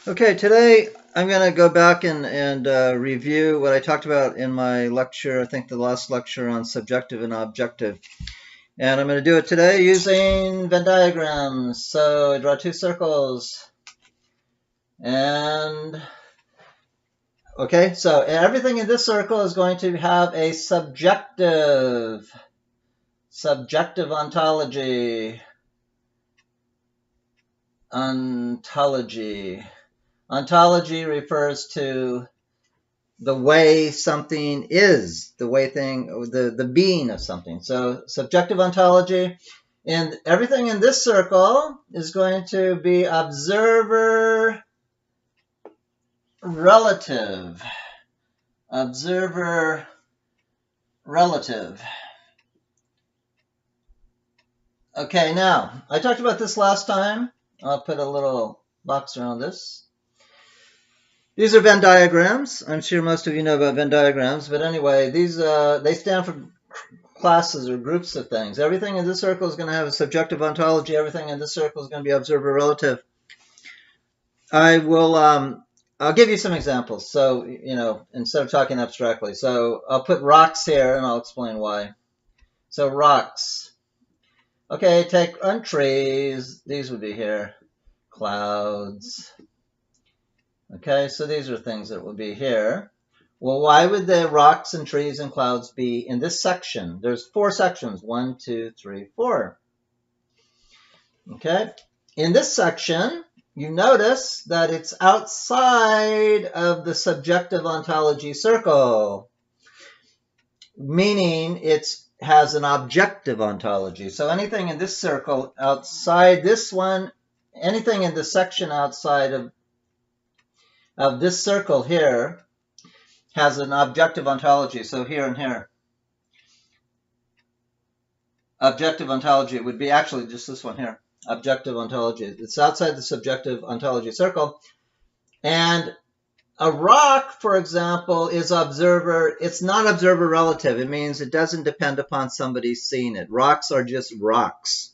Okay, today I'm going to go back and review what I talked about in my lecture, I think the last lecture on subjective and objective. And I'm going to do it today using Venn diagrams. So I draw two circles. And, okay, so everything in this circle is going to have a subjective ontology. Ontology refers to the way something is, the being of something. So subjective ontology, and everything in this circle is going to be observer relative. Observer relative. Okay, now, I talked about this last time. I'll put a little box around this. These are Venn diagrams. I'm sure most of you know about Venn diagrams, but anyway, these they stand for classes or groups of things. Everything in this circle is going to have a subjective ontology. Everything in this circle is going to be observer relative. I'll give you some examples. So, instead of talking abstractly. So I'll put rocks here and I'll explain why. So rocks. Okay, take on trees. These would be here. Clouds. Okay, so these are things that would be here. Well, why would the rocks and trees and clouds be in this section? There's 4 sections. 1, 2, 3, 4. Okay. In this section, you notice that it's outside of the subjective ontology circle, meaning it has an objective ontology. So anything in this circle outside this one, anything in the section outside of this circle here has an objective ontology. So here and here. Objective ontology would be actually just this one here. Objective ontology. It's outside the subjective ontology circle. And a rock, for example, is observer. It's not observer relative. It means it doesn't depend upon somebody seeing it. Rocks are just rocks.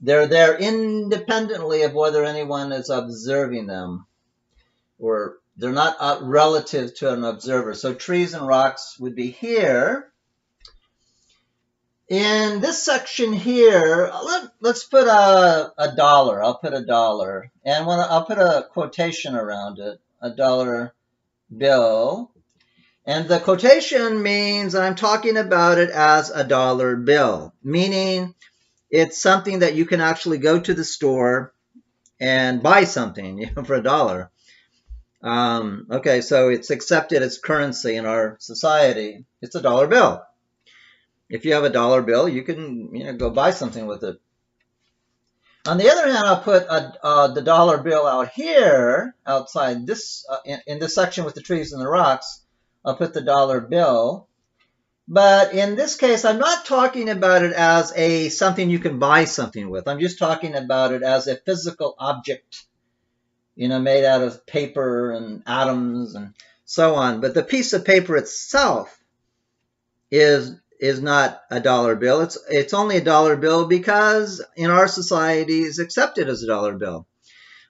They're there independently of whether anyone is observing them, or they're not relative to an observer. So trees and rocks would be here. In this section here, let's put a dollar. I'll put a dollar. And I'll put a quotation around it, a dollar bill. And the quotation means I'm talking about it as a dollar bill, meaning it's something that you can actually go to the store and buy something for $1. Okay, so it's accepted as currency in our society. It's a dollar bill. If you have a dollar bill, you can go buy something with it. On the other hand, I'll put the dollar bill out here, outside this, in this section with the trees and the rocks. I'll put the dollar bill. But in this case, I'm not talking about it as something you can buy something with. I'm just talking about it as a physical object, made out of paper and atoms and so on. But the piece of paper itself is not a dollar bill. It's only a dollar bill because in our society is accepted as a dollar bill.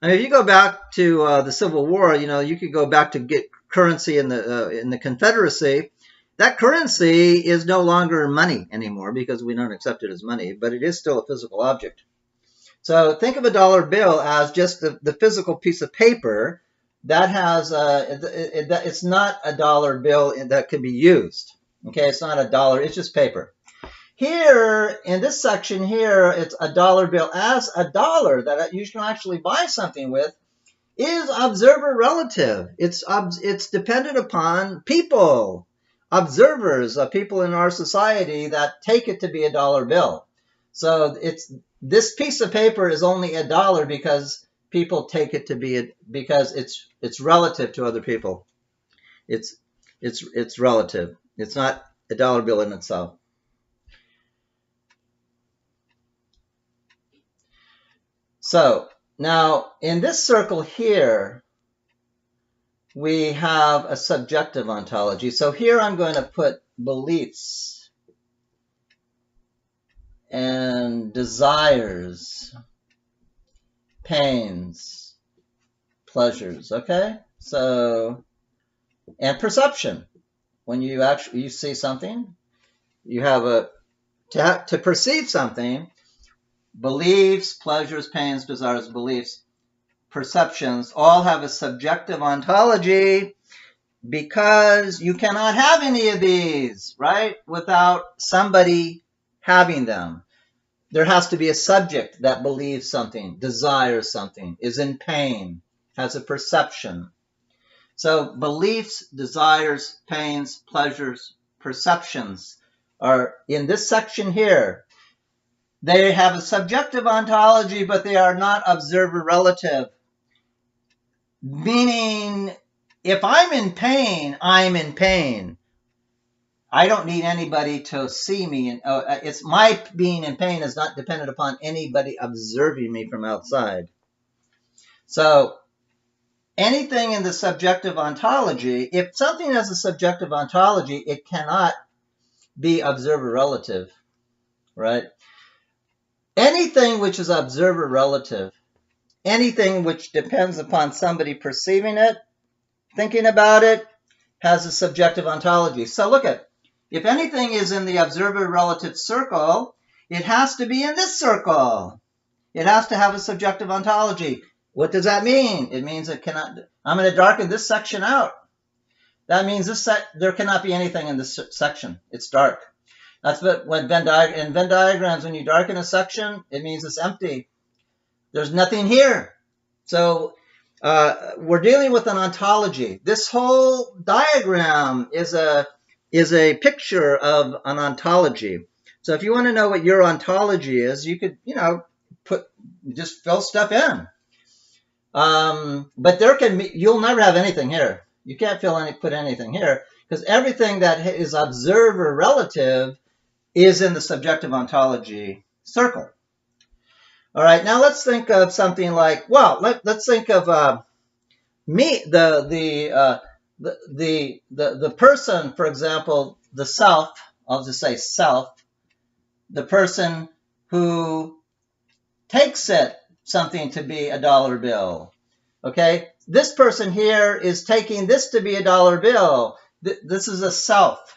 I mean, if you go back to the Civil War, you could go back to get currency in the Confederacy. That currency is no longer money anymore because we don't accept it as money, but it is still a physical object. So think of a dollar bill as just the physical piece of paper that has it's not a dollar bill that could be used. Okay, it's not a dollar, it's just paper. Here, in this section here, it's a dollar bill as a dollar that you can actually buy something with is observer relative. It's dependent upon people, observers, people in our society that take it to be a dollar bill. So this piece of paper is only a dollar because people take it to be because it's relative to other people. It's relative. It's not a dollar bill in itself. So now in this circle here, we have a subjective ontology. So here I'm going to put beliefs and desires, pains, pleasures. Okay, so and perception. When you see something, you have to perceive something. Beliefs, pleasures, pains, desires, beliefs, perceptions all have a subjective ontology because you cannot have any of these, right, without somebody having them. There has to be a subject that believes something, desires something, is in pain, has a perception. So beliefs, desires, pains, pleasures, perceptions are in this section here. They have a subjective ontology, but they are not observer relative. Meaning, if I'm in pain, I'm in pain. I don't need anybody to see me. And it's my being in pain is not dependent upon anybody observing me from outside. So anything in the subjective ontology, if something has a subjective ontology, it cannot be observer relative, right? Anything which is observer relative, anything which depends upon somebody perceiving it, thinking about it, has a subjective ontology. So look at, if anything is in the observer relative circle, it has to be in this circle. It has to have a subjective ontology. What does that mean? It means it cannot, I'm going to darken this section out. That means there cannot be anything in this section. It's dark. That's what when in Venn diagrams, when you darken a section, it means it's empty. There's nothing here. So we're dealing with an ontology. This whole diagram is a picture of an ontology. So if you want to know what your ontology is, you could, just fill stuff in. But you'll never have anything here. You can't put anything here because everything that is observer relative is in the subjective ontology circle. All right, now let's think of something like, well, let's think of the person, for example, the self. I'll just say self. The person who takes something to be a dollar bill. Okay, this person here is taking this to be a dollar bill. This is a self.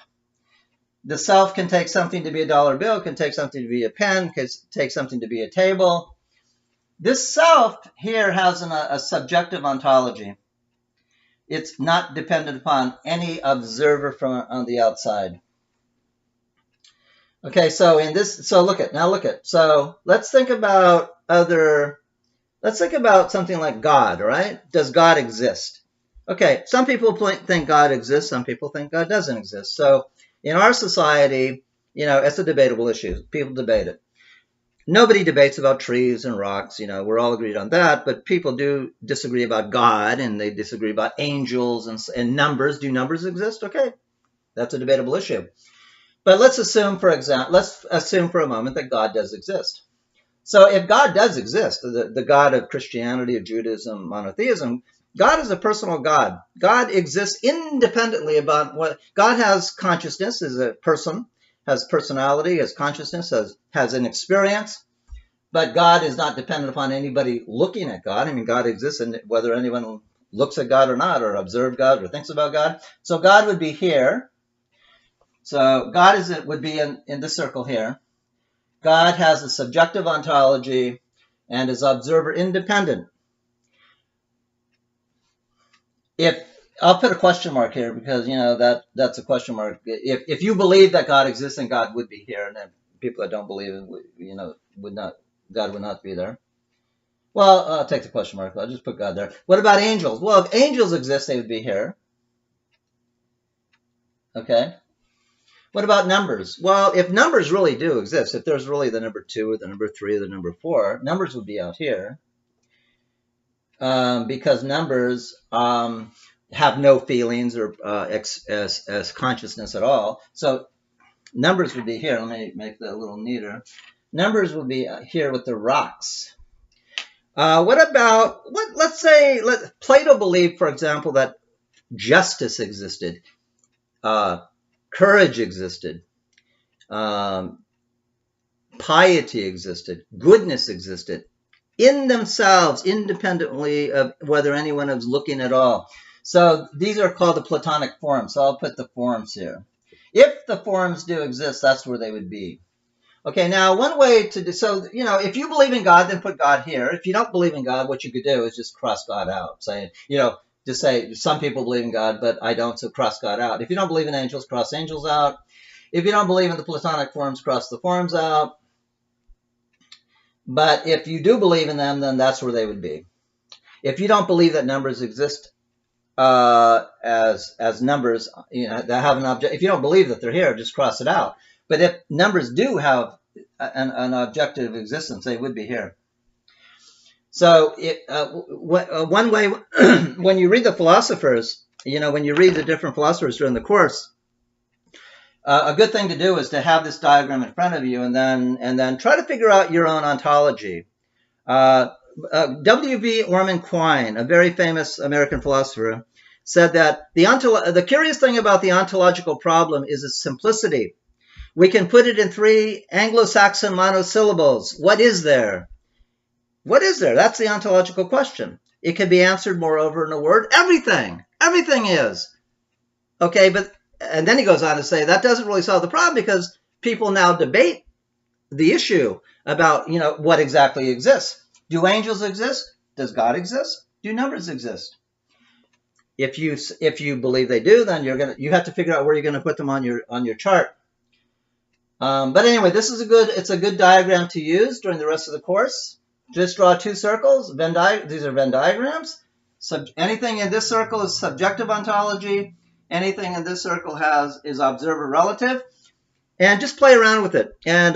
The self can take something to be a dollar bill, can take something to be a pen, can take something to be a table. This self here has a subjective ontology. It's not dependent upon any observer on the outside. Okay, so look at. So let's think about something like God, all right? Does God exist? Okay, some people think God exists, some people think God doesn't exist. So in our society, it's a debatable issue. People debate it. Nobody debates about trees and rocks, we're all agreed on that, but people do disagree about God, and they disagree about angels and numbers. Do numbers exist? Okay, that's a debatable issue. But let's assume for a moment that God does exist. So if God does exist, the God of Christianity, of Judaism, monotheism, God is a personal God. God exists independently about what God has. Consciousness is a person, has personality, has consciousness, has an experience, but God is not dependent upon anybody looking at God. I mean, God exists, and whether anyone looks at God or not, or observes God, or thinks about God. So God would be here. So God would be in this circle here. God has a subjective ontology and is observer independent. I'll put a question mark here because that's a question mark. If you believe that God exists, then God would be here, and then people that don't believe it, God would not be there. Well, I'll take the question mark. I'll just put God there. What about angels? Well, if angels exist, they would be here. Okay. What about numbers? Well, if numbers really do exist, if there's really the number 2 or the number 3 or the number 4, numbers would be out here. Because numbers have no feelings or as consciousness at all. So numbers would be here. Let me make that a little neater. Numbers would be here with the rocks. Let's say Plato believed, for example, that justice existed, courage existed, piety existed, goodness existed. in themselves, independently of whether anyone is looking at all. So these are called the Platonic forms. So I'll put the forms here. If the forms do exist, that's where they would be. Okay, now one way to do, so, if you believe in God, then put God here. If you don't believe in God, what you could do is just cross God out, saying, just say, some people believe in God, but I don't, so cross God out. If you don't believe in angels, cross angels out. If you don't believe in the Platonic forms, cross the forms out. But if you do believe in them, then that's where they would be. If you don't believe that numbers exist as numbers, that have an object, if you don't believe that they're here, just cross it out. But if numbers do have an objective existence, they would be here. So one way, when you read the philosophers, when you read the different philosophers during the course, a good thing to do is to have this diagram in front of you, and then try to figure out your own ontology. W.B. Orman Quine, a very famous American philosopher, said that the curious thing about the ontological problem is its simplicity. We can put it in 3 Anglo-Saxon monosyllables. What is there? What is there? That's the ontological question. It can be answered, moreover, in a word. Everything. Everything is. Okay, and then he goes on to say that doesn't really solve the problem, because people now debate the issue about, what exactly exists. Do angels exist? Does God exist? Do numbers exist? If you believe they do, then you have to figure out where you're going to put them on your chart. But anyway, it's a good diagram to use during the rest of the course. Just draw 2 circles. These are Venn diagrams. Anything in this circle is subjective ontology. Anything in this circle is observer relative. And just play around with it. And,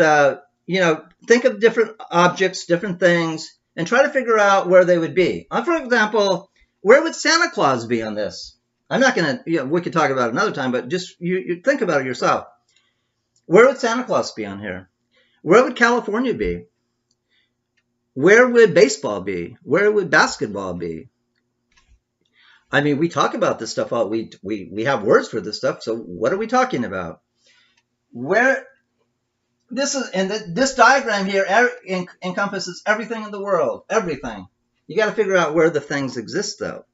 think of different objects, different things, and try to figure out where they would be. For example, where would Santa Claus be on this? I'm not going to, we could talk about it another time, but just you think about it yourself. Where would Santa Claus be on here? Where would California be? Where would baseball be? Where would basketball be? I mean, we talk about this stuff. We have words for this stuff. So what are we talking about? This diagram here encompasses everything in the world. Everything. You got to figure out where the things exist, though.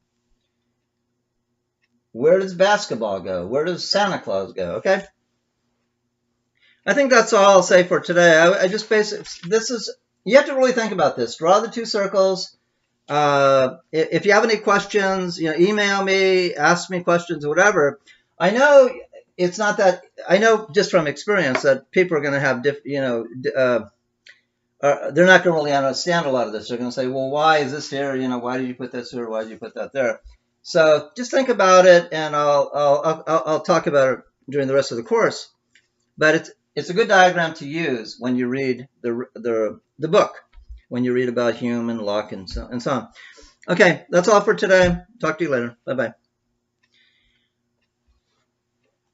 Where does basketball go? Where does Santa Claus go? Okay. I think that's all I'll say for today. You have to really think about this. Draw the 2 circles. If you have any questions, email me, ask me questions, or whatever. I know it's not that. I know just from experience that people are going to have they're not going to really understand a lot of this. They're going to say, well, why is this here? Why did you put this here? Why did you put that there? So just think about it, and I'll talk about it during the rest of the course. But it's a good diagram to use when you read the book, when you read about Hume and Locke and so on. Okay, that's all for today. Talk to you later. Bye-bye.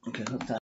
Okay.